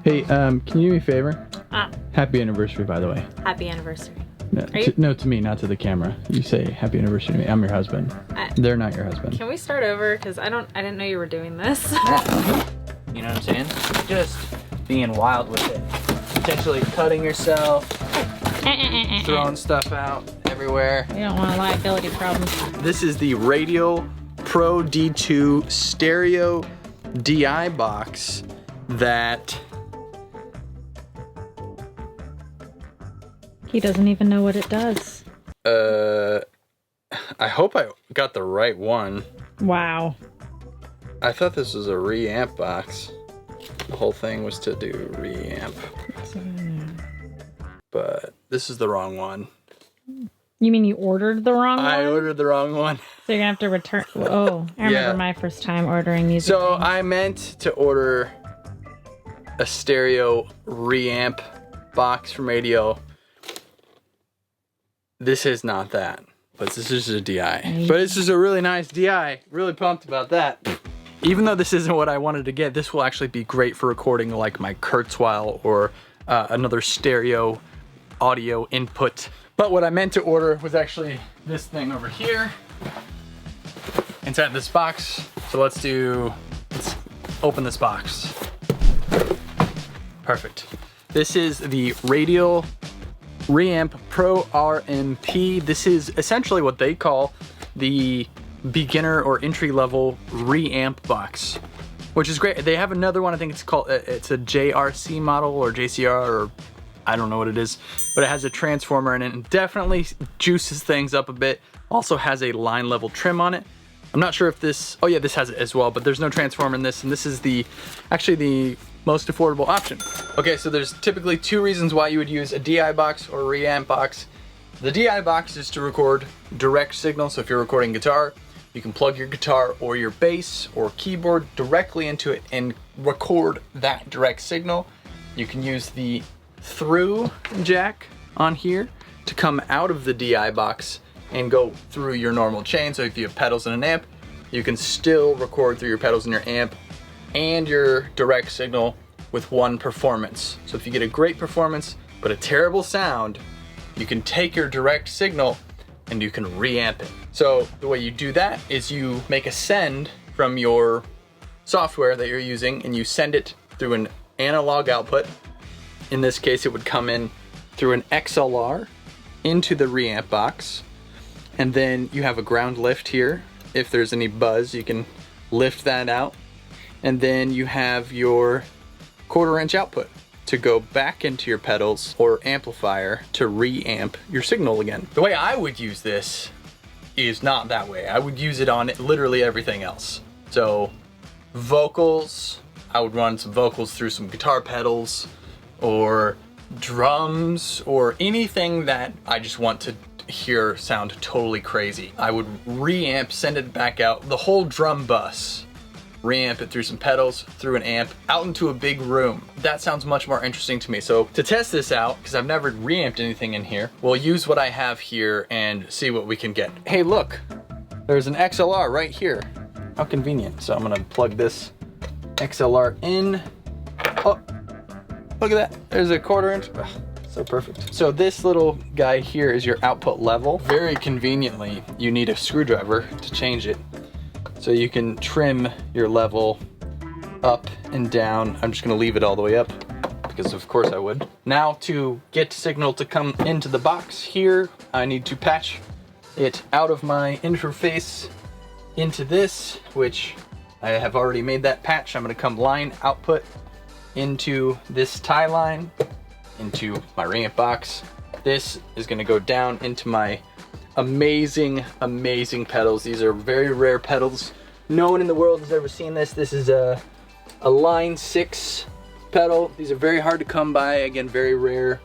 Hey, can you do me a favor? Ah. Happy anniversary, by the way. Happy anniversary. No, to me, not to the camera. You say happy anniversary to me. I'm your husband. They're not your husband. Can we start over? Because I didn't know you were doing this. You know what I'm saying? Just being wild with it. Potentially cutting yourself, throwing stuff out everywhere. We don't want liability problems. This is the Radial Pro D2 stereo DI box that... He doesn't even know what it does. I hope I got the right one. Wow. I thought this was a REAMP box. The whole thing was to do REAMP. But this is the wrong one. You mean you ordered the wrong one? I ordered the wrong one. So you're gonna have to return. Oh, I remember my first time ordering these. So I meant to order a stereo REAMP box from Radial. This is not that, but this is a DI. But this is a really nice DI. Really pumped about that. Even though this isn't what I wanted to get, this will actually be great for recording like my Kurzweil or another stereo audio input. But what I meant to order was actually this thing over here inside this box. So let's open this box. Perfect. This is the Radial REAMP Pro RMP. This is essentially what they call the beginner or entry-level REAMP box, which is great. They have another one, I think it's a JRC model or JCR, or I don't know what it is, but it has a transformer in it and definitely juices things up a bit. Also has a line level trim on it. I'm not sure if this, oh yeah, this has it as well, but there's no transformer in this, and this is actually the most affordable option. Okay, so there's typically two reasons why you would use a DI box or a REAMP box. The DI box is to record direct signal, so if you're recording guitar, you can plug your guitar or your bass or keyboard directly into it and record that direct signal. You can use the through jack on here to come out of the DI box and go through your normal chain. So if you have pedals and an amp, you can still record through your pedals and your amp and your direct signal with one performance. So if you get a great performance but a terrible sound, you can take your direct signal and you can reamp it. So the way you do that is you make a send from your software that you're using and you send it through an analog output. In this case, it would come in through an XLR into the REAMP box. And then you have a ground lift here. If there's any buzz, you can lift that out. And then you have your 1/4 inch output to go back into your pedals or amplifier to reamp your signal again. The way I would use this is not that way. I would use it on literally everything else. So vocals, I would run some vocals through some guitar pedals or drums or anything that I just want to hear sound totally crazy. I would reamp, send it back out, the whole drum bus, reamp it through some pedals, through an amp, out into a big room. That sounds much more interesting to me. So to test this out, because I've never reamped anything in here, we'll use what I have here and see what we can get. Hey, look, there's an XLR right here. How convenient. So I'm gonna plug this XLR in. Oh, look at that, there's a 1/4 inch. Ugh, so perfect. So this little guy here is your output level. Very conveniently, you need a screwdriver to change it. So you can trim your level up and down. I'm just gonna leave it all the way up because of course I would. Now to get signal to come into the box here, I need to patch it out of my interface into this, which I have already made that patch. I'm gonna come line output into this tie line, into my REAMP box. This is gonna go down into my amazing pedals. These are very rare pedals. No one in the world has ever seen this. This is a line 6 pedal. These are very hard to come by, again, very rare.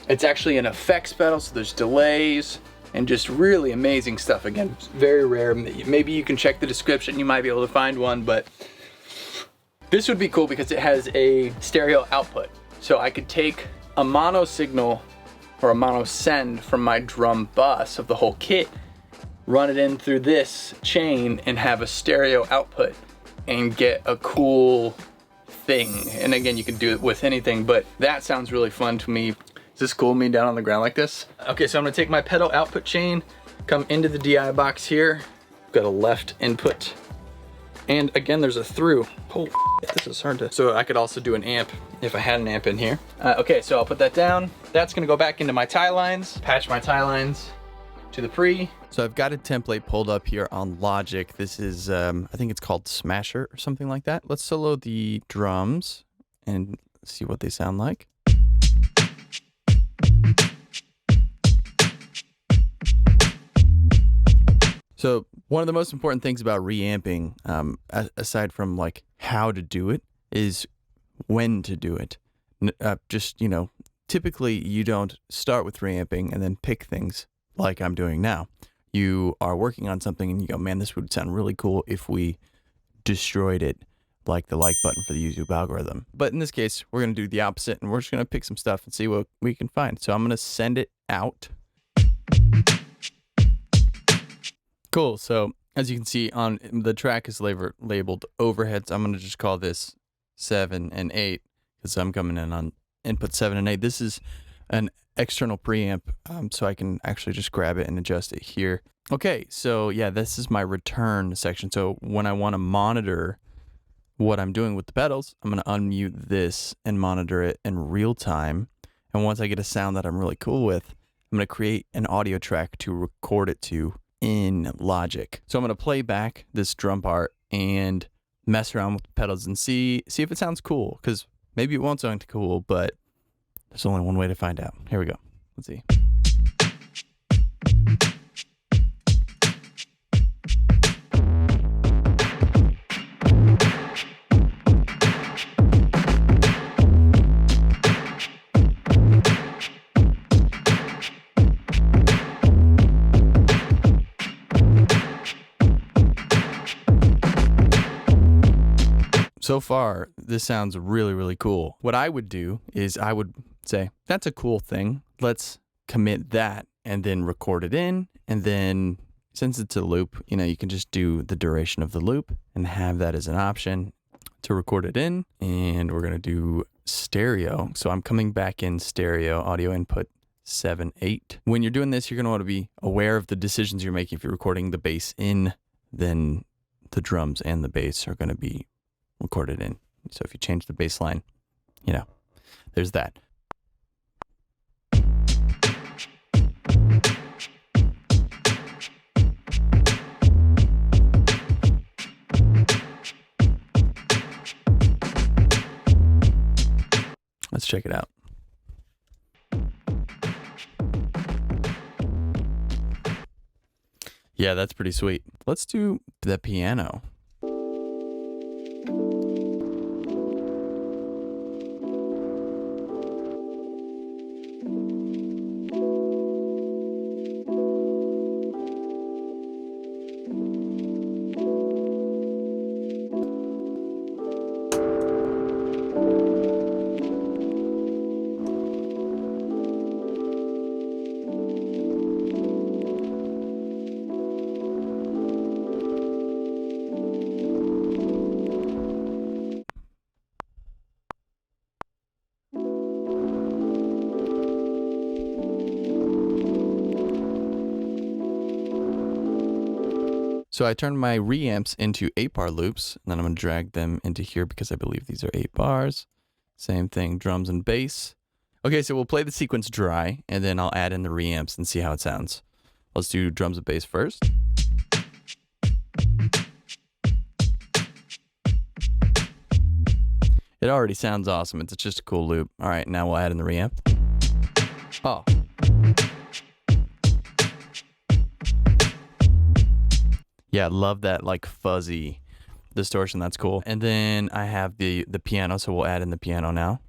It's actually an effects pedal, so there's delays and just really amazing stuff. Again, very rare. Maybe you can check the description, you might be able to find one, but this would be cool because it has a stereo output. So I could take a mono signal or a mono send from my drum bus of the whole kit, run it in through this chain and have a stereo output and get a cool thing. And again, you can do it with anything, but that sounds really fun to me. Is this cool, me down on the ground like this? Okay, so I'm gonna take my pedal output chain, come into the DI box here, got a left input, and again, there's a through. Holy shit, this is hard to, so I could also do an amp if I had an amp in here. Okay, so I'll put that down. That's gonna go back into my tie lines, patch my tie lines to the pre. So I've got a template pulled up here on Logic. This is, I think it's called Smasher or something like that. Let's solo the drums and see what they sound like. So one of the most important things about reamping, aside from like how to do it, is when to do it. Just, you know, typically you don't start with reamping and then pick things like I'm doing now. You are working on something and you go, man, this would sound really cool if we destroyed it, like the like button for the YouTube algorithm. But in this case, we're going to do the opposite, and we're just going to pick some stuff and see what we can find. So I'm going to send it out. Cool. So as you can see, on the track is labeled overheads. I'm going to just call this 7 and 8 because I'm coming in on input 7 and 8. This is an external preamp, so I can actually just grab it and adjust it here. Okay, so yeah, this is my return section. So when I want to monitor what I'm doing with the pedals, I'm going to unmute this and monitor it in real time. And once I get a sound that I'm really cool with, I'm going to create an audio track to record it to in Logic. So I'm going to play back this drum part and mess around with the pedals and see if it sounds cool, because maybe it won't sound cool, but there's only one way to find out. Here we go. Let's see. So far, this sounds really, really cool. What I would do is I would say, that's a cool thing. Let's commit that and then record it in. And then since it's a loop, you know, you can just do the duration of the loop and have that as an option to record it in. And we're going to do stereo. So I'm coming back in stereo, audio input 7, 8. When you're doing this, you're going to want to be aware of the decisions you're making. If you're recording the bass in, then the drums and the bass are going to be recorded in. So if you change the bass line, you know, there's that. Let's check it out. Yeah, that's pretty sweet. Let's do the piano. So I turned my reamps into 8-bar loops, and then I'm going to drag them into here because I believe these are 8 bars. Same thing, drums and bass. Okay, so we'll play the sequence dry, and then I'll add in the reamps and see how it sounds. Let's do drums and bass first. It already sounds awesome. It's just a cool loop. All right, now we'll add in the reamp. Oh. Yeah, love that like fuzzy distortion. That's cool. And then I have the piano, so we'll add in the piano now.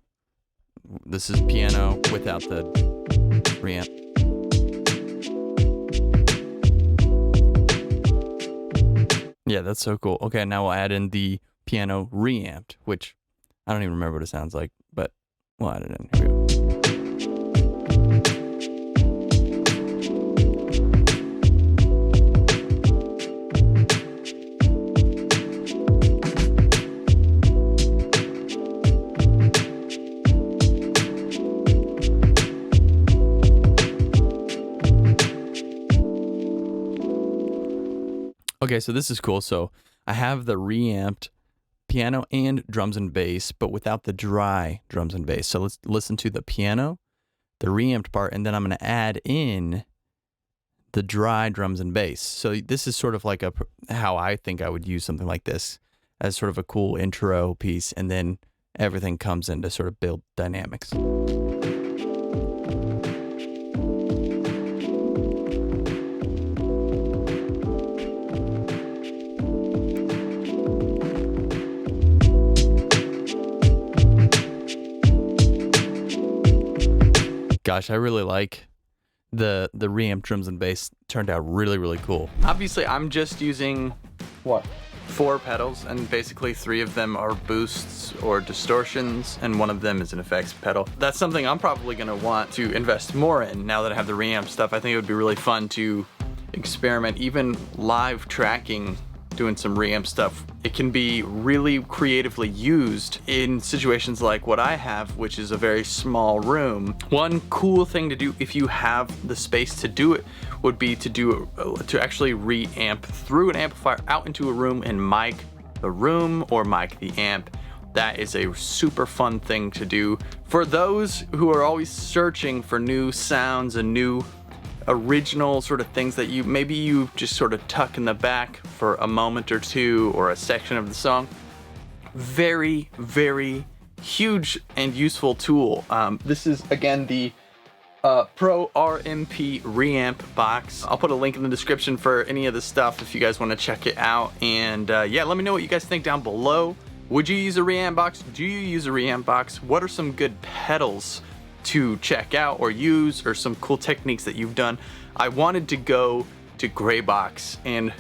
This is piano without the reamp. Yeah, that's so cool. Okay, now we'll add in the piano reamped, which I don't even remember what it sounds like, but we'll add it in. Here we go. Okay, so this is cool. So I have the reamped piano and drums and bass, but without the dry drums and bass. So let's listen to the piano, the reamped part, and then I'm going to add in the dry drums and bass. So this is sort of like how I think I would use something like this as sort of a cool intro piece, and then everything comes in to sort of build dynamics. Gosh, I really like the reamp drums and bass. Turned out really, really cool. Obviously, I'm just using, what, 4 pedals, and basically 3 of them are boosts or distortions, and 1 of them is an effects pedal. That's something I'm probably gonna want to invest more in now that I have the reamp stuff. I think it would be really fun to experiment, even live tracking, doing some reamp stuff. It can be really creatively used in situations like what I have, which is a very small room. One cool thing to do if you have the space to do it would be to actually reamp through an amplifier out into a room and mic the room or mic the amp. That is a super fun thing to do for those who are always searching for new sounds and new original sort of things that you just sort of tuck in the back for a moment or two or a section of the song. Very, very huge and useful tool. This is again the Pro RMP reamp box. I'll put a link in the description for any of this stuff if you guys want to check it out. And yeah, let me know what you guys think down below. Would you use a reamp box? Do you use a reamp box? What are some good pedals to check out or use, or some cool techniques that you've done? I wanted to go to Graybox and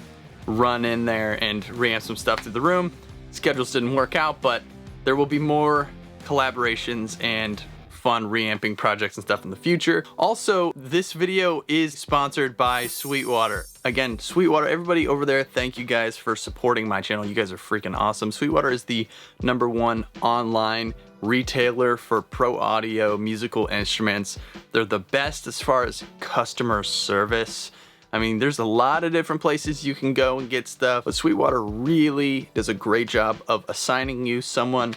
run in there and reamp some stuff to the room. Schedules didn't work out, but there will be more collaborations and fun reamping projects and stuff in the future. Also, this video is sponsored by Sweetwater. Again, Sweetwater, everybody over there, thank you guys for supporting my channel. You guys are freaking awesome. Sweetwater is the #1 online retailer for pro audio musical instruments. They're the best as far as customer service. I mean, there's a lot of different places you can go and get stuff, but Sweetwater really does a great job of assigning you someone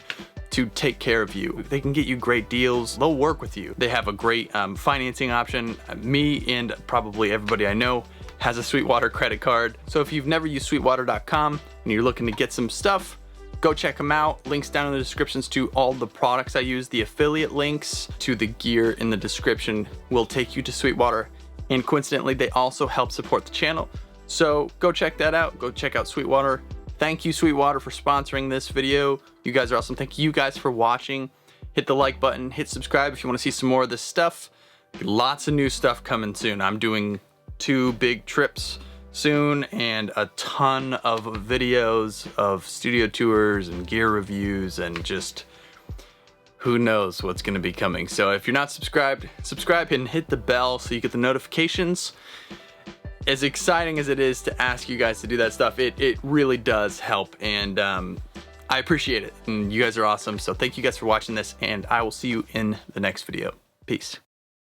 to take care of you. They can get you great deals. They'll work with you. They have a great financing option. Me and probably everybody I know has a Sweetwater credit card. So if you've never used sweetwater.com and you're looking to get some stuff, go check them out. Links down in the descriptions to all the products I use. The affiliate links to the gear in the description will take you to Sweetwater. And coincidentally, they also help support the channel. So go check that out. Go check out Sweetwater. Thank you, Sweetwater, for sponsoring this video. You guys are awesome. Thank you guys for watching. Hit the like button, hit subscribe if you want to see some more of this stuff. Lots of new stuff coming soon. I'm doing 2 big trips soon and a ton of videos of studio tours and gear reviews and just who knows what's going to be coming. So if you're not subscribed, subscribe and hit the bell so you get the notifications. As exciting as it is to ask you guys to do that stuff, it really does help, and I appreciate it, and you guys are awesome. So thank you guys for watching this, and I will see you in the next video. Peace.